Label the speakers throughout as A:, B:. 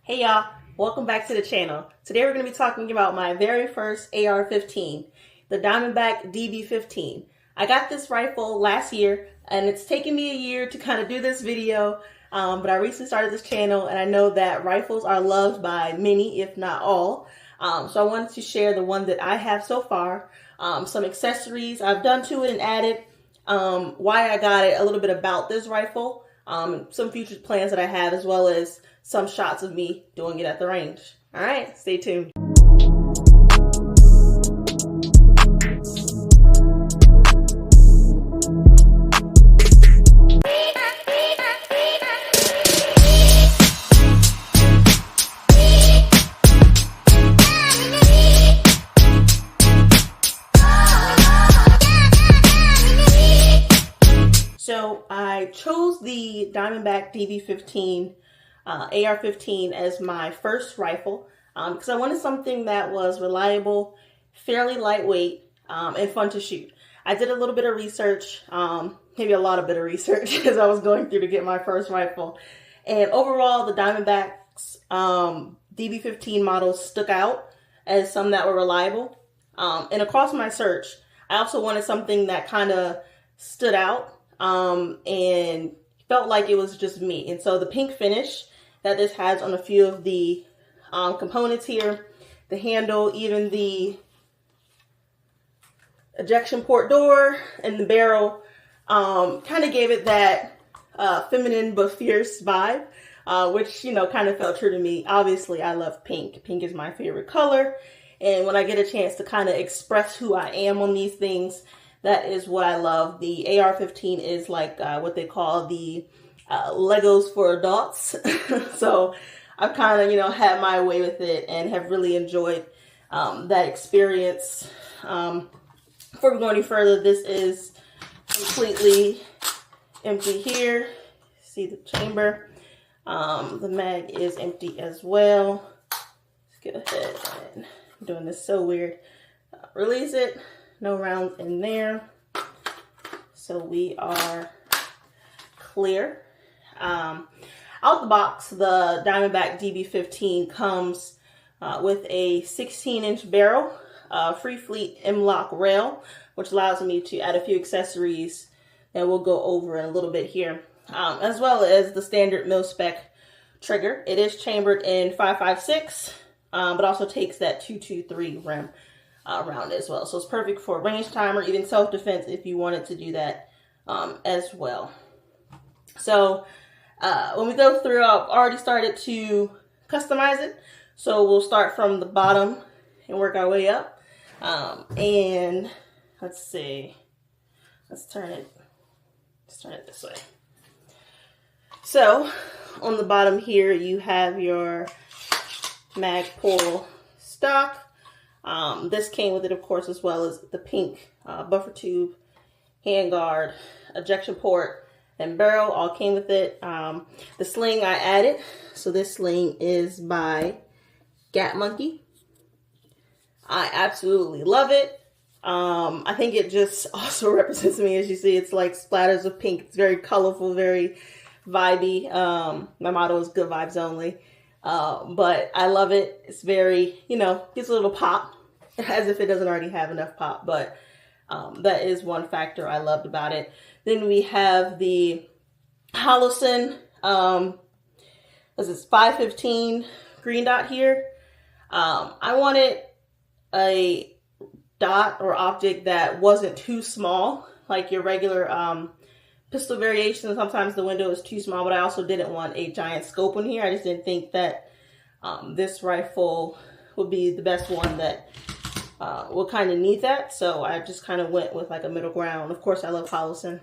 A: Hey y'all, welcome back to the channel. Today we're going to be talking about my very first AR-15, the Diamondback Db15. I got this rifle last year and it's taken me a year to kind of do this video, but I recently started this channel and I know that rifles are loved by many, if not all. So I wanted to share the one that I have so far, some accessories I've done to it and added, why I got it, a little bit about this rifle, some future plans that I have, as well as some shots of me doing it at the range. All right, stay tuned. So I chose the Diamondback Db15 AR-15 as my first rifle because I wanted something that was reliable, fairly lightweight, and fun to shoot. I did a little bit of research, maybe a lot of bit of research as I was going through to get my first rifle. And overall, the Diamondback's Db15 models stuck out as some that were reliable. And across my search, I also wanted something that kind of stood out and felt like it was just me. And so the pink finish that this has on a few of the components here, the handle, even the ejection port door and the barrel, kind of gave it that feminine but fierce vibe, which, you know, kind of felt true to me. Obviously, I love pink. Pink is my favorite color. And when I get a chance to kind of express who I am on these things, that is what I love. The AR-15 is like what they call the Legos for adults. So I've kind of, you know, had my way with it and have really enjoyed that experience. Before we go any further, this is completely empty here. See the chamber. The mag is empty as well. Let's get ahead. I'm doing this so weird. Release it. No rounds in there. So we are clear. Out the box, the Diamondback Db15 comes with a 16-inch barrel, free fleet M-lock rail, which allows me to add a few accessories that we'll go over in a little bit here, as well as the standard mil-spec trigger. It is chambered in 5.56, but also takes that 223 rim round as well. So it's perfect for range time or even self-defense if you wanted to do that as well. So when we go through, I've already started to customize it. So we'll start from the bottom and work our way up. And let's see, let's turn it this way. So on the bottom here, you have your mag pull stock. This came with it, of course, as well as the pink buffer tube, handguard, ejection port, and barrel all came with it. The sling I added. So this sling is by Gatmonkey. I absolutely love it. I think it just also represents me. As you see, it's like splatters of pink. It's very colorful, very vibey. My motto is good vibes only. But I love it. It's very, you know, gives a little pop, as if it doesn't already have enough pop, but that is one factor I loved about it. Then we have the Holosun, this is 515 green dot here. I wanted a dot or object that wasn't too small, like your regular pistol variation. Sometimes the window is too small, but I also didn't want a giant scope in here. I just didn't think that this rifle would be the best one that will kind of need that. So I just kind of went with like a middle ground. Of course, I love Holosun.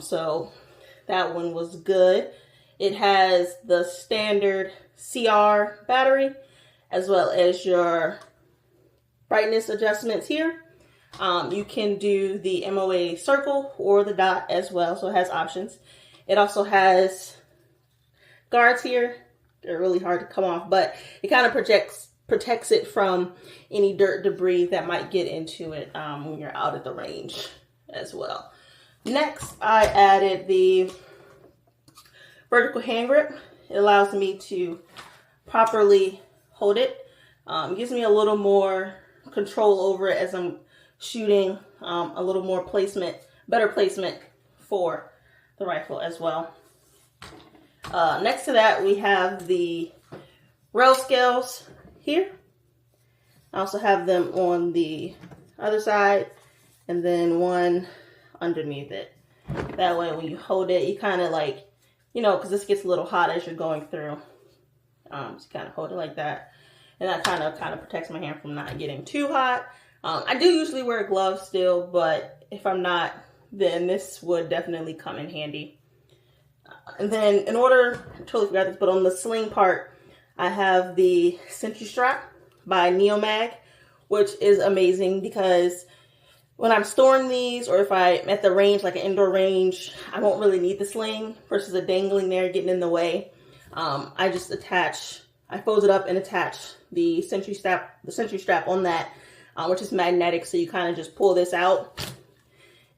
A: So that one was good. It has the standard CR battery, as well as your brightness adjustments here. You can do the MOA circle or the dot as well, so it has options. It also has guards here. They're really hard to come off, but it kind of protects it from any dirt debris that might get into it when you're out at the range as well. Next, I added the vertical hand grip. It allows me to properly hold it. It gives me a little more control over it as I'm shooting, a little more placement, better placement for the rifle as well. Next to that, we have the rail scales here. I also have them on the other side, and then one underneath it. That way when you hold it, you kind of like, you know, because this gets a little hot as you're going through. So kind of hold it like that. And that kind of protects my hand from not getting too hot. I do usually wear gloves still, but if I'm not, then this would definitely come in handy. And then in order, I totally forgot this, but on the sling part, I have the Sentry Strap by Neomag, which is amazing because when I'm storing these, or if I'm at the range, like an indoor range, I won't really need the sling versus it dangling there, getting in the way. I just I fold it up and attach the Sentry strap on that, which is magnetic. So you kind of just pull this out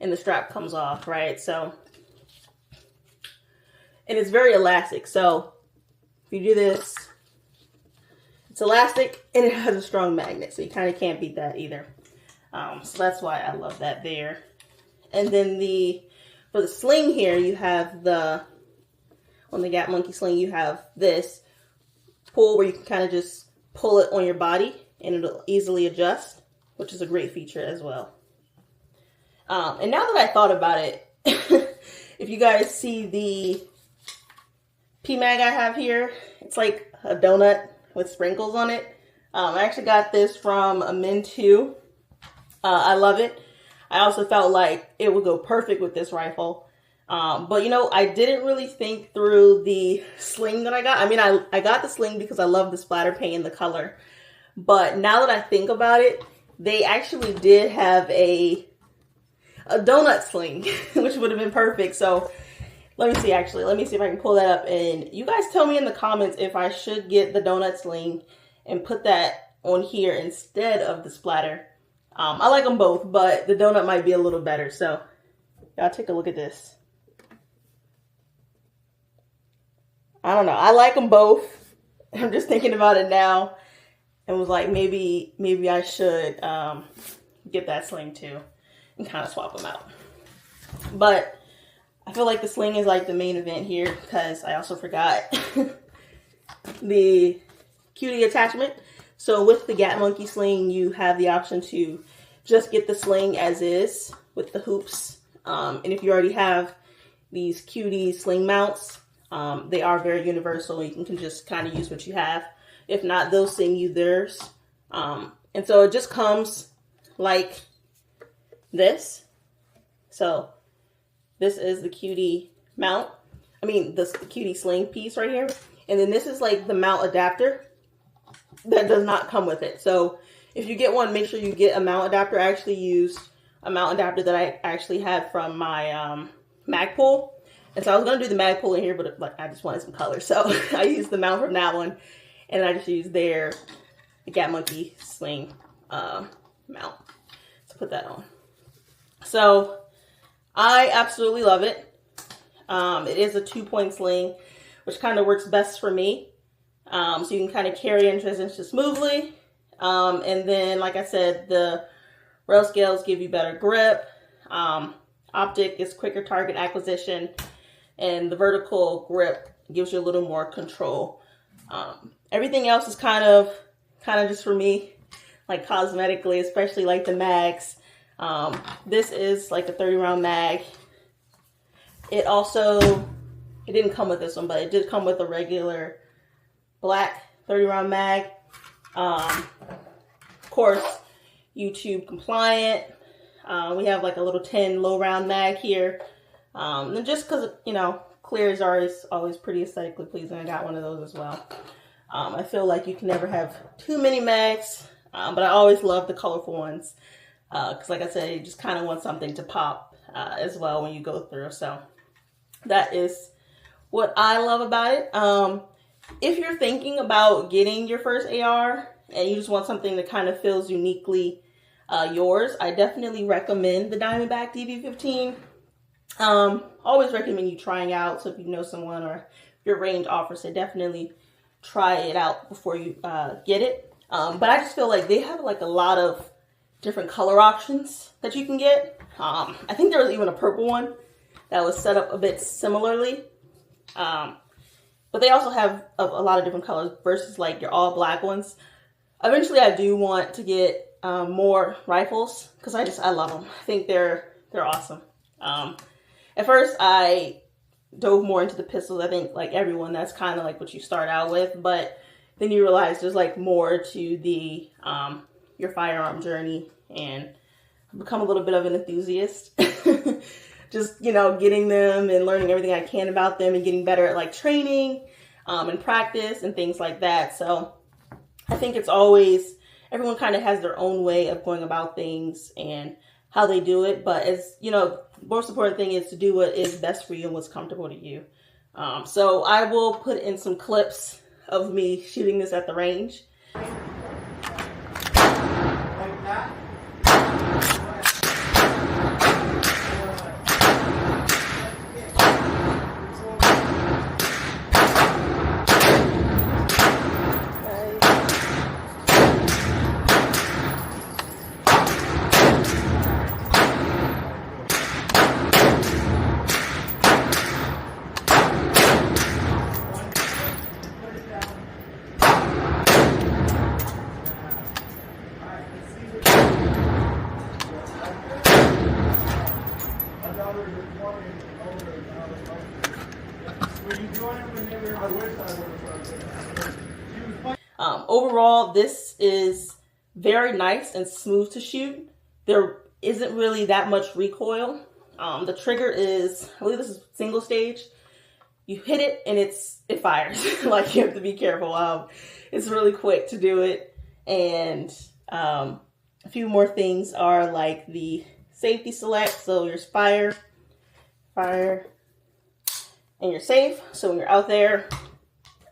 A: and the strap comes off, right? So, and it's very elastic. So if you do this, it's elastic and it has a strong magnet. So you kind of can't beat that either. So that's why I love that there. And then for the sling here, you have on the 𝗖𝗦𝗧𝗛𝗡𝗥𝗦 sling, you have this pull where you can kind of just pull it on your body and it'll easily adjust, which is a great feature as well. And now that I thought about it, if you guys see the PMag I have here, it's like a donut with sprinkles on it. I actually got this from a Min 2. I love it. I also felt like it would go perfect with this rifle. But you know, I didn't really think through the sling that I got. I mean, I got the sling because I love the splatter paint and the color. But now that I think about it, they actually did have a donut sling, which would have been perfect. So let me see if I can pull that up. And you guys tell me in the comments if I should get the donut sling and put that on here instead of the splatter. I like them both, but the donut might be a little better. So y'all take a look at this. I don't know. I like them both. I'm just thinking about it now and was like, maybe I should get that sling too and kind of swap them out. But I feel like the sling is like the main event here because I also forgot the cutie attachment. So with the 𝗖𝗦𝗧𝗛𝗡𝗥𝗦 sling, you have the option to just get the sling as is with the hoops. And if you already have these cutie sling mounts, they are very universal. You can just kind of use what you have. If not, they'll send you theirs. And so it just comes like this. So this is the cutie mount. I mean, the cutie sling piece right here. And then this is like the mount adapter that does not come with it. So if you get one, make sure you get a mount adapter. I actually used a mount adapter that I actually had from my Magpul. And so I was going to do the Magpul in here, but like, I just wanted some color. So I used the mount from that one. And I just used their 𝗖𝗦𝗧𝗛𝗡𝗥𝗦 sling mount to put that on. So I absolutely love it. It is a 2-point sling, which kind of works best for me. So you can kind of carry and transition smoothly. And then, like I said, the rail scales give you better grip. Optic is quicker target acquisition. And the vertical grip gives you a little more control. Everything else is kind of just for me, like cosmetically, especially like the mags. This is like a 30-round mag. It didn't come with this one, but it did come with a regular black 30-round mag. Of course, YouTube compliant. We have like a little 10 low round mag here. And just because, you know, clear is always pretty aesthetically pleasing. I got one of those as well. I feel like you can never have too many mags, but I always love the colorful ones. Because like I said, you just kind of want something to pop as well when you go through. So that is what I love about it. If you're thinking about getting your first AR and you just want something that kind of feels uniquely yours, I definitely recommend the Diamondback Db15. Always recommend you trying out. So if you know someone or if your range offers it, definitely try it out before you get it. But I just feel like they have like a lot of different color options that you can get. I think there was even a purple one that was set up a bit similarly. But they also have a lot of different colors versus like your all black ones. Eventually I do want to get more rifles because I love them. I think they're awesome. At first I dove more into the pistols. I think like everyone, that's kind of like what you start out with, but then you realize there's like more to the your firearm journey, and I've become a little bit of an enthusiast. Just, you know, getting them and learning everything I can about them and getting better at like training and practice and things like that. So I think it's always, everyone kind of has their own way of going about things and how they do it. But as you know, most important thing is to do what is best for you and what's comfortable to you. So I will put in some clips of me shooting this at the range. Overall, this is very nice and smooth to shoot. There isn't really that much recoil. The trigger is, I believe this is single stage. You hit it and it fires. Like, you have to be careful. It's really quick to do it. And a few more things are like the safety select. So your fire, and you're safe. So when you're out there,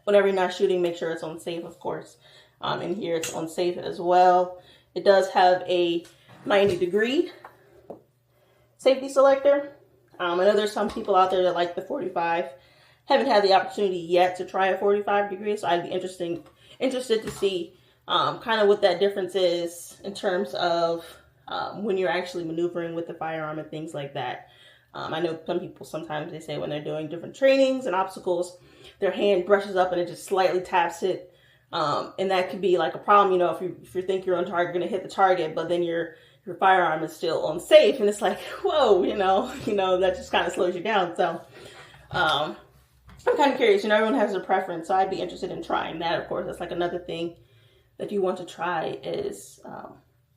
A: whenever you're not shooting, make sure it's on safe, of course. In here, it's on safe as well. It does have a 90-degree safety selector. I know there's some people out there that like the 45. Haven't had the opportunity yet to try a 45 degree, so I'd be interested to see kind of what that difference is in terms of when you're actually maneuvering with the firearm and things like that. I know some people sometimes they say when they're doing different trainings and obstacles, their hand brushes up and it just slightly taps it. And that could be like a problem, you know, if you think you're on target, you're going to hit the target, but then your firearm is still on safe, and it's like, whoa, you know, that just kind of slows you down. So, I'm kind of curious, you know, everyone has their preference, so I'd be interested in trying that. Of course, that's like another thing that you want to try is,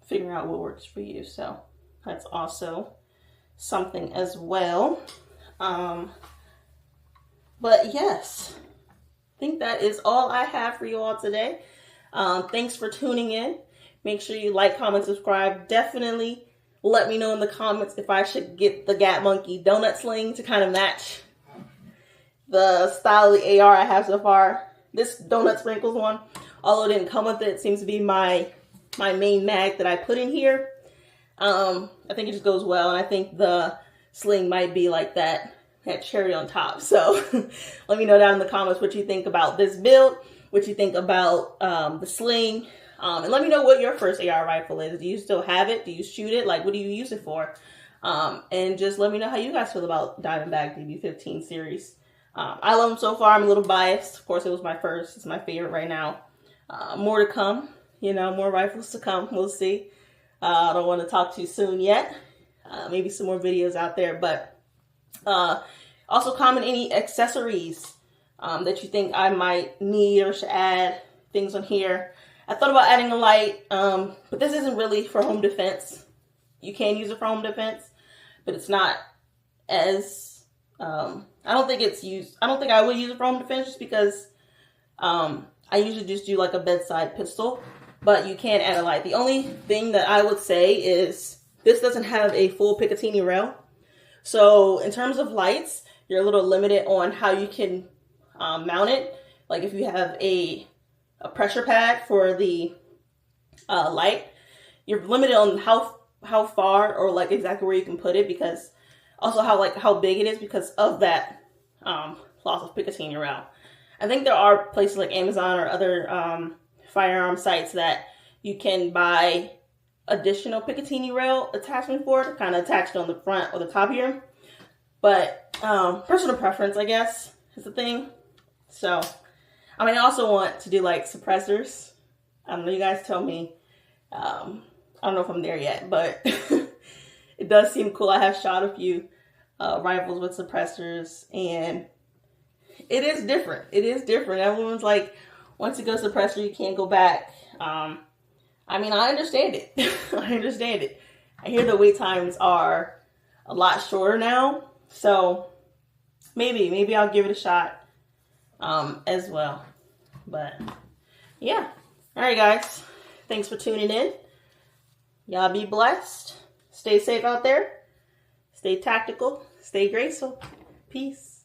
A: figuring out what works for you. So that's also something as well. But yes, I think that is all I have for you all today. Thanks for tuning in. Make sure you like, comment, subscribe. Definitely let me know in the comments if I should get the 𝗵𝗏𝗧𝗏 donut sling to kind of match the style of the AR I have so far. This donut sprinkles one, although it didn't come with it, seems to be my main mag that I put in here. I think it just goes well, and I think the sling might be like that cherry on top. So let me know down in the comments what you think about this build, what you think about the sling, and let me know what your first AR rifle is. Do you still have it? Do you shoot it? Like, what do you use it for? And just let me know how you guys feel about Diamondback Db15 series. I love them so far. I'm a little biased. Of course, it was my first. It's my favorite right now. More to come. You know, more rifles to come. We'll see. I don't want to talk too soon yet. Maybe some more videos out there, but also comment any accessories that you think I might need or should add, things on here. I thought about adding a light, but this isn't really for home defense. You can use it for home defense, but it's not as, I don't think I would use it for home defense just because I usually just do like a bedside pistol, but you can add a light. The only thing that I would say is this doesn't have a full Picatinny rail. So in terms of lights, you're a little limited on how you can mount it. Like if you have a pressure pad for the light, you're limited on how far or like exactly where you can put it, because also how big it is because of that loss of Picatinny rail. I think there are places like Amazon or other firearm sites that you can buy additional Picatinny rail attachment for it, kind of attached on the front or the top here. But personal preference, I guess, is the thing. So, I mean, I also want to do like suppressors. I don't know, you guys tell me. I don't know if I'm there yet, but it does seem cool. I have shot a few rifles with suppressors, and it is different. It is different. Everyone's like, once you go suppressor, you can't go back. I mean, I understand it. I understand it. I hear the wait times are a lot shorter now. So maybe I'll give it a shot as well. But yeah. All right, guys. Thanks for tuning in. Y'all be blessed. Stay safe out there. Stay tactical. Stay graceful. Peace.